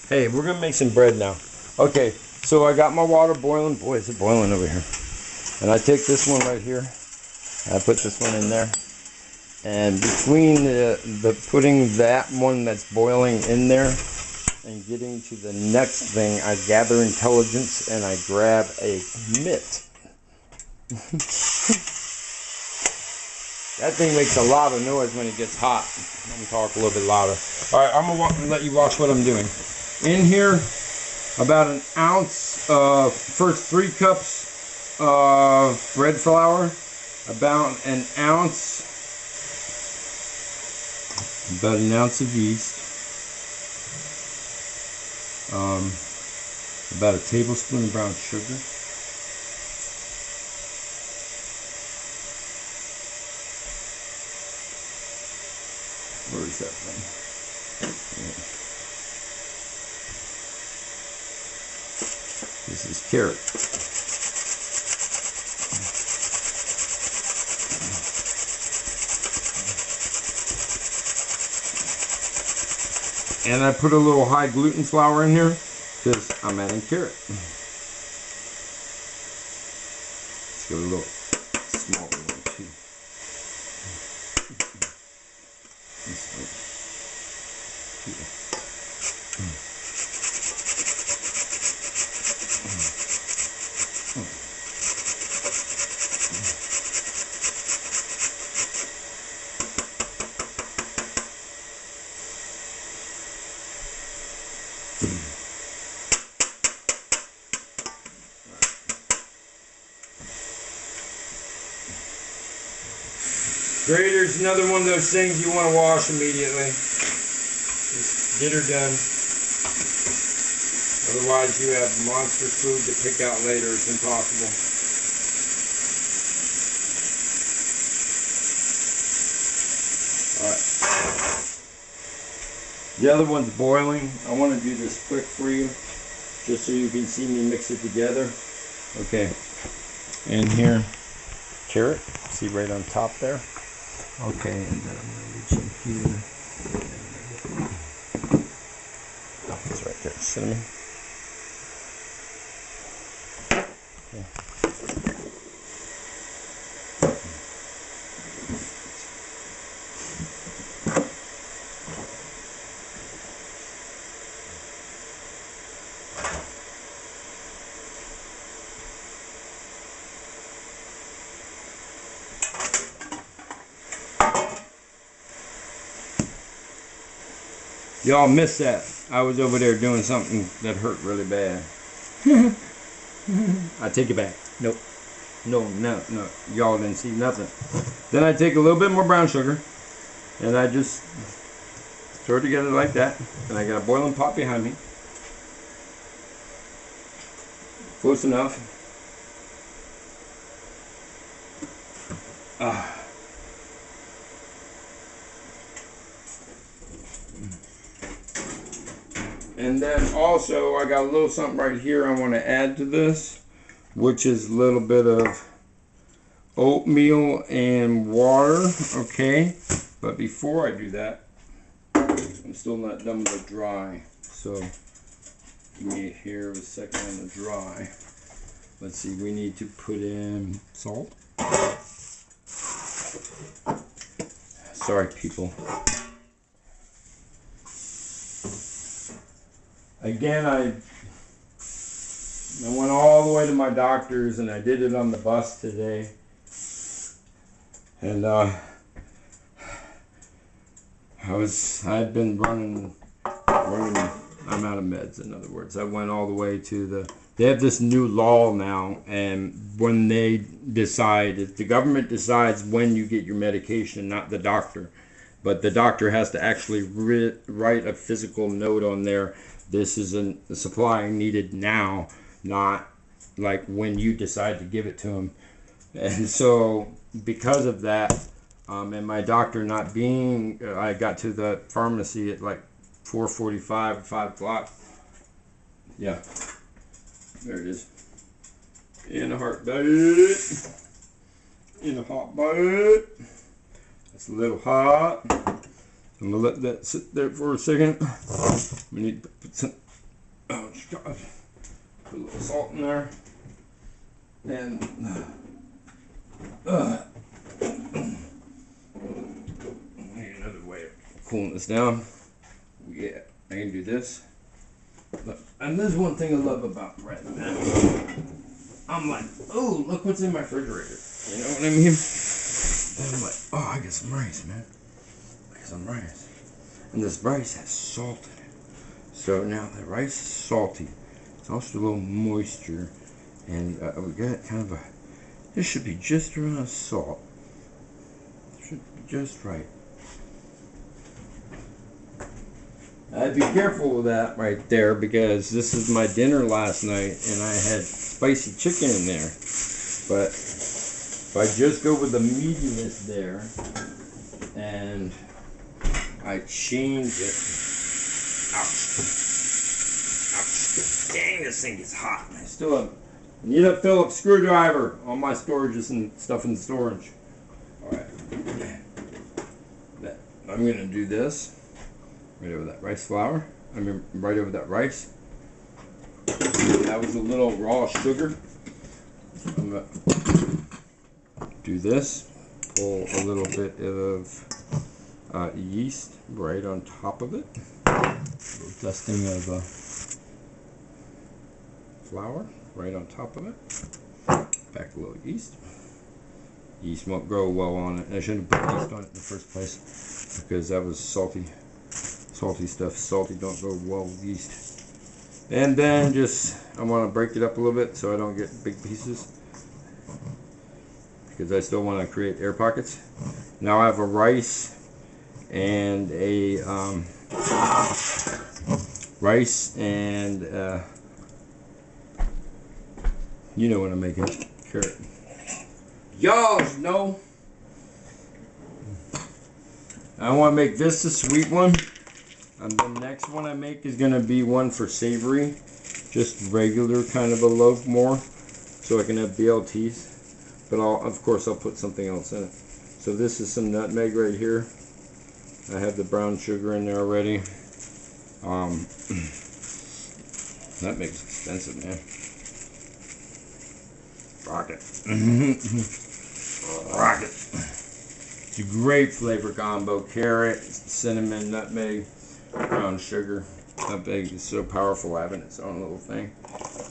Hey, we're gonna make some bread now. Okay, so I got my water boiling. Boy, is it boiling over here. And I take this one right here. I put this one in there. And between the putting that one that's boiling in there and getting to the next thing, I gather intelligence and I grab a mitt. That thing makes a lot of noise when it gets hot. I'm gonna talk a little bit louder. All right, I'm gonna let you watch what I'm doing. In here, about an ounce of first 3 cups of bread flour, about an ounce of yeast, about a tablespoon of brown sugar, where is that thing? Yeah. This is carrot. And I put a little high gluten flour in here because I'm adding carrot. Let's give it a little smaller one too. Grater's another one of those things you want to wash immediately. Just get her done. Otherwise you have monster food to pick out later. It's impossible. Alright. The other one's boiling. I want to do this quick for you, just so you can see me mix it together. Okay. And here, carrot. See right on top there? Okay, and then I'm going to reach in here. Oh, it's right there. Cinnamon. Okay. Y'all missed that. I was over there doing something that hurt really bad. I take it back. Nope. No. Y'all didn't see nothing. Then I take a little bit more brown sugar and I just throw it together like that. And I got a boiling pot behind me. Close enough. And then also I got a little something right here I want to add to this, which is a little bit of oatmeal and water. Okay, but before I do that, I'm still not done with the dry, so give me here a second on the dry. Let's see, we need to put in salt. Sorry people. Again, I went all the way to my doctor's and I did it on the bus today. And I'd been running, I'm out of meds, in other words. I went all the way to they have this new law now, and when they decide, if the government decides when you get your medication, not the doctor, but the doctor has to actually write a physical note on there. This is a supply needed now, not like when you decide to give it to him. And so because of that, and my doctor not being, I got to the pharmacy at like 4:45 or 5 o'clock. Yeah, there it is. In a hot butt. In a hot butt. It's a little hot. I'm gonna let that sit there for a second. We need to Oh God. Put a little salt in there. And another way of cooling this down. Yeah, I can do this. Look, and this is one thing I love about bread, man. I'm like, oh, look what's in my refrigerator. You know what I mean? And I'm like, oh, I got some rice, man. I got some rice. And this rice has salt in it. So now the rice is salty. It's also a little moisture. And we got kind of a, this should be just around salt. Should be just right. I'd be careful with that right there because this is my dinner last night and I had spicy chicken in there. But if I just go with the mediumness there and I change it. Ouch. Ouch. Dang, this thing is hot. I still have, need a Phillips screwdriver. All my storages and stuff in storage. Alright. I'm going to do this. Right over that rice flour. I mean, right over that rice. That was a little raw sugar. I'm going to do this. Pull a little bit of yeast right on top of it. A little dusting of flour right on top of it. Back a little yeast. Yeast won't grow well on it. I shouldn't have put yeast on it in the first place because that was salty. Salty stuff. Salty don't go well with yeast. And then just, I want to break it up a little bit so I don't get big pieces. Because I still want to create air pockets. Now I have a rice and a you know what I'm making. Carrot. Y'all know. I want to make this a sweet one. And the next one I make is going to be one for savory. Just regular kind of a loaf more. So I can have BLTs. But of course I'll put something else in it. So this is some nutmeg right here. I have the brown sugar in there already. Nutmeg's expensive, man. Rocket. Rocket. It's a great flavor combo. Carrot, cinnamon, nutmeg, brown sugar. Nutmeg is so powerful having its own little thing.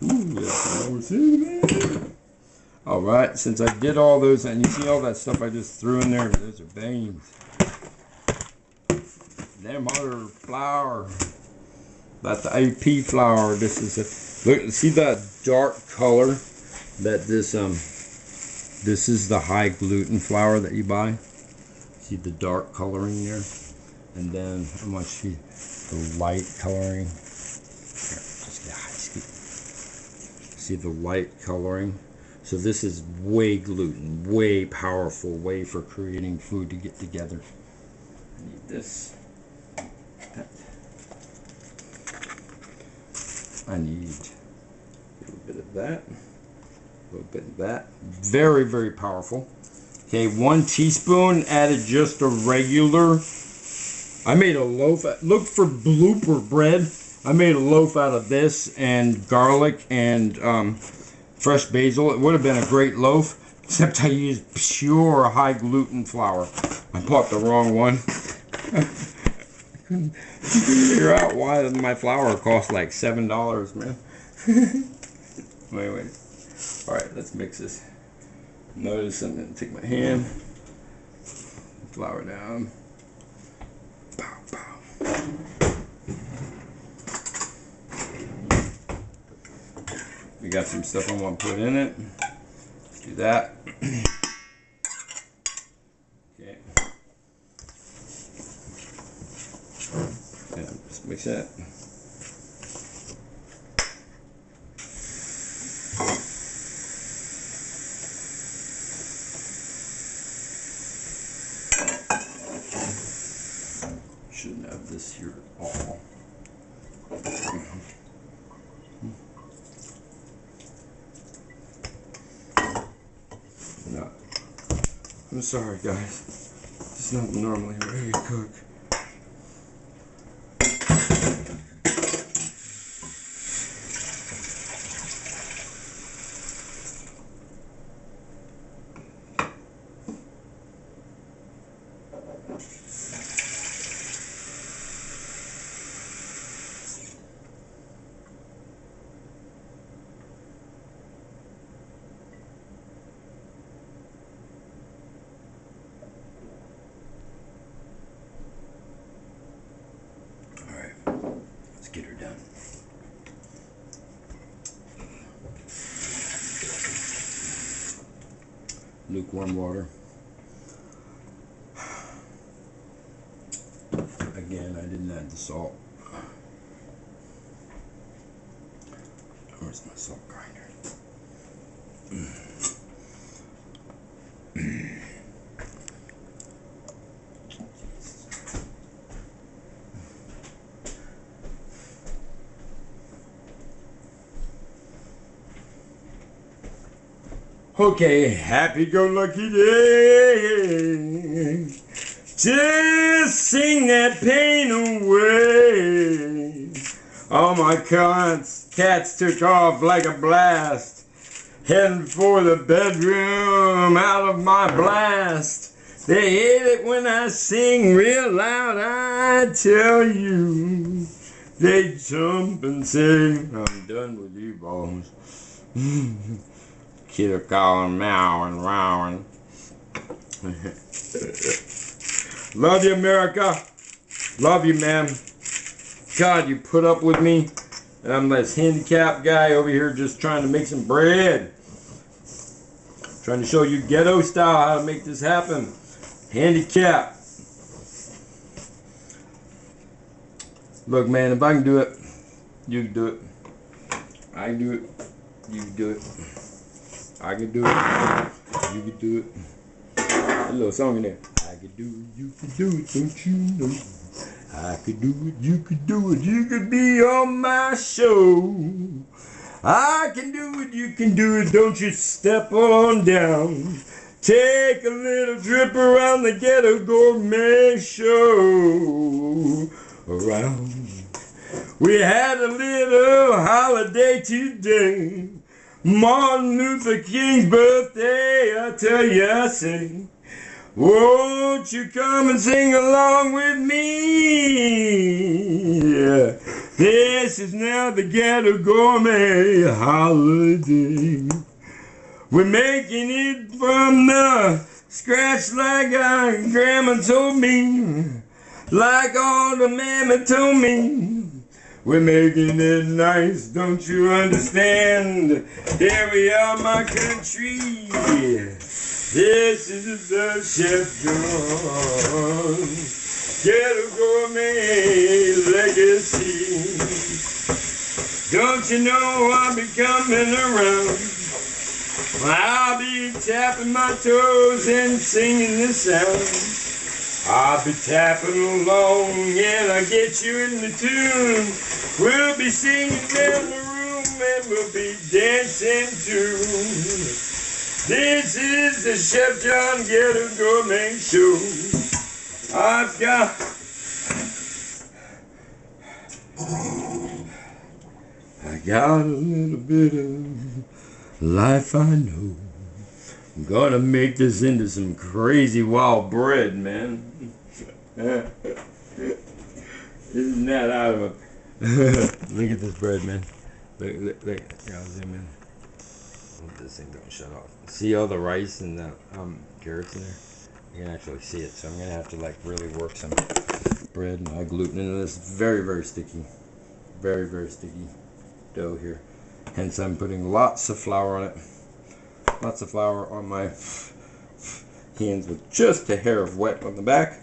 Ooh, yes, more cinnamon. Alright, since I did all those, and you see all that stuff I just threw in there, those are beans. Them other flour. That's the AP flour. This is a, look, see that dark color that this is the high gluten flour that you buy. See the dark coloring there? And then I want you to see the light coloring. Here, just get a high scoop. See the light coloring? So this is way gluten, way powerful way for creating food to get together. I need this. I need a little bit of that, a little bit of that. Very, very powerful. Okay, 1 teaspoon added just a regular. I made a loaf. Look for blooper bread. I made a loaf out of this and garlic and fresh basil. It would have been a great loaf, except I used pure high gluten flour. I bought the wrong one. Couldn't figure out why my flour cost like $7, man. Wait. Alright, let's mix this. Notice I'm going to take my hand, flour down. Pow, pow. We got some stuff I want to put in it. Let's do that. Okay. Yeah, just mix that. Shouldn't have this here at all. No. I'm sorry, guys. It's not normally ready to cook. done. Lukewarm water. Again, I didn't add the salt. Where's my salt grinder? Okay, happy-go-lucky day. Just sing that pain away. All my cats took off like a blast, heading for the bedroom out of my blast. They hate it when I sing real loud, I tell you. They jump and say, I'm done with you, boys. Kid are calling, meowing, rowing. Love you, America. Love you, man. God, you put up with me. And I'm this handicapped guy over here just trying to make some bread. Trying to show you ghetto style how to make this happen. Handicapped. Look, man, if I can do it, you can do it. I can do it. You can do it. I can do it. You can do it. A little song in there. I can do it. You can do it. Don't you know? I could do it. You could do it. You could be on my show. I can do it. You can do it. Don't you step on down. Take a little trip around the Ghetto Gourmet show. Around. We had a little holiday today. Martin Luther King's birthday, I tell you, I say, won't you come and sing along with me? Yeah. This is now the Ghetto Gourmet holiday. We're making it from the scratch like Grandma told me, like all the mamma told me. We're making it nice, don't you understand? Here we are, my country. This is the Chef John Ghetto Gourmet legacy. Don't you know I'll be coming around? I'll be tapping my toes and singing this sound. I'll be tapping along and I'll get you in the tune. We'll be singing down the room and we'll be dancing too. This is the Chef John Ghetto Gourmet Show. I've got a little bit of life I know. I'm gonna make this into some crazy wild bread, man. Isn't that out of a... Look at this bread, man. Look. Here, I'll zoom in. Hope this thing don't shut off. See all the rice and the carrots in there? You can actually see it, so I'm gonna have to like really work some bread and high gluten into this. Very, very sticky. Very, very sticky dough here. Hence I'm putting lots of flour on it. Lots of flour on my hands with just a hair of wet on the back.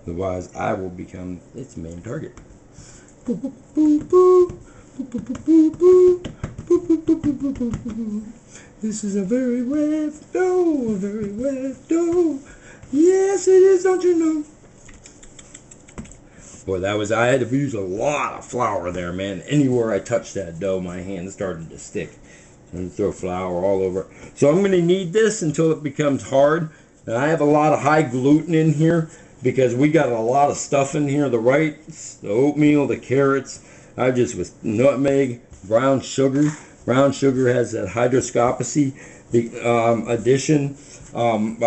Otherwise, I will become its main target. This is a very wet dough, a very wet dough. Yes, it is, don't you know? Boy, I had to use a lot of flour there, man. Anywhere I touched that dough, my hand started to stick. And throw flour all over. So I'm going to knead this until it becomes hard. And I have a lot of high gluten in here because we got a lot of stuff in here. The rice, the oatmeal, the carrots. I just with nutmeg, brown sugar. Brown sugar has that hydroscopicity addition of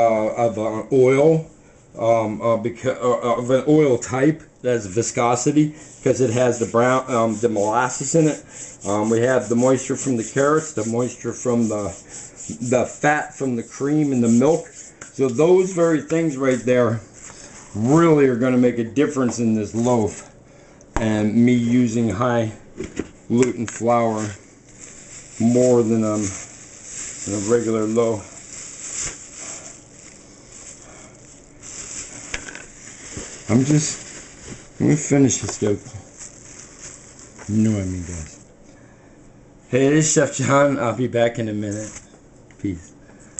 an oil, of an oil type. That's viscosity because it has the the molasses in it. We have the moisture from the carrots, the moisture from the fat from the cream and the milk. So those very things right there really are going to make a difference in this loaf. And me using high gluten flour more than a regular loaf. Let me finish this, guy. You know what I mean, guys. Hey, this is Chef John. I'll be back in a minute. Peace.